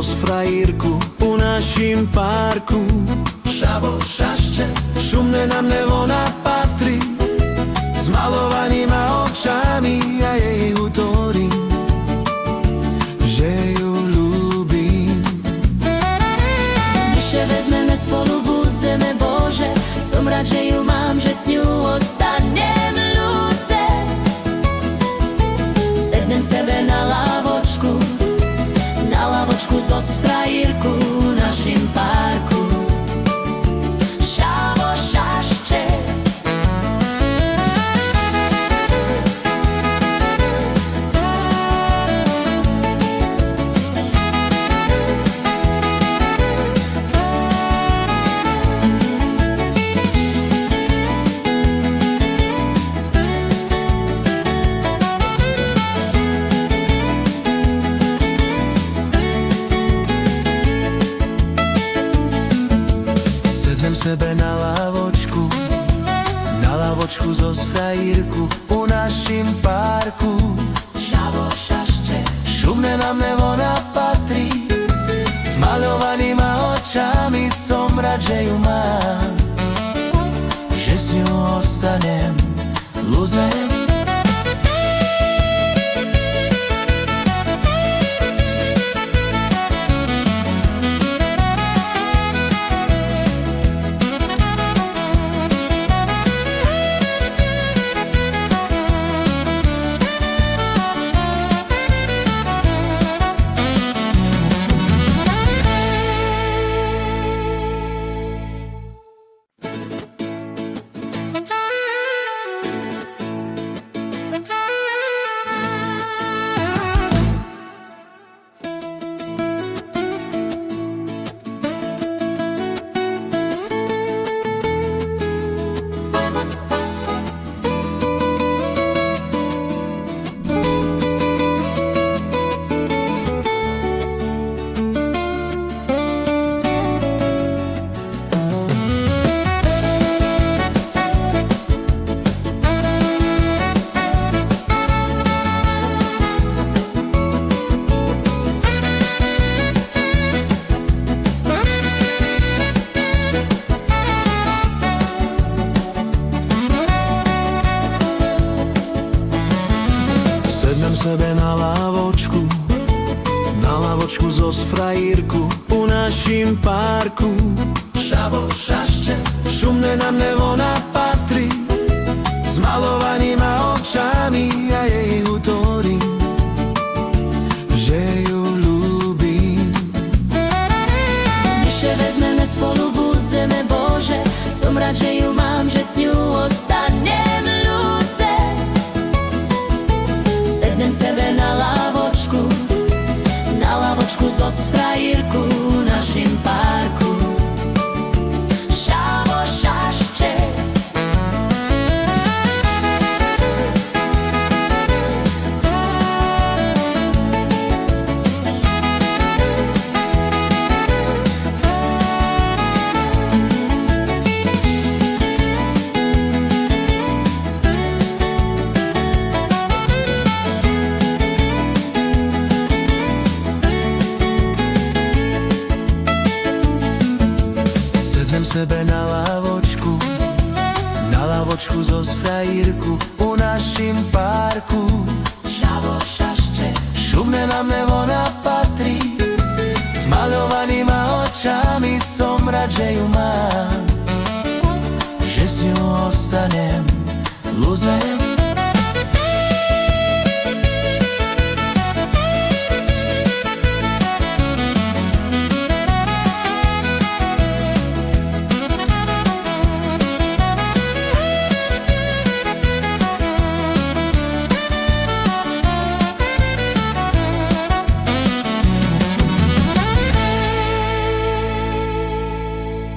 zos frajerku u našim parku. Šavo šašće, Šumne nam nevona patri, s malovanima očami ja jej utorim, že ju ľúbim. Više vezme me spolu budze me Bože, som rád, že ju mám, že s ňu ostanem ľúce. Sednem sebe na lavočku zos frajerku u našim parku. Šavo šašće, Sebe na lavočku zos frajerku u našim parku. šavo šašće, Šumne nam nevona patri, s malovanima očami som rád, že ju mám, že s ňou ostanem lúzem. Sednem sebe na lavočku zos frajerku u našim parku. šavo šašće, Šumne nam nevona patri, s malovanima očami ja jej utorim, že ju ľúbim. više vezme me spolu budze me Bože, som rád, že ju mám, že s ňu ostanem ľúce. Sednem sebe na lavočku zos frajerku u našim parku. Šavo šašće, Sebe na lavočku zos frajerku u našim parku. šavo šašće, Šumne nam nevona patri, s malovanima očami som rád, že ju mám, že s ňou ostanem lúzem.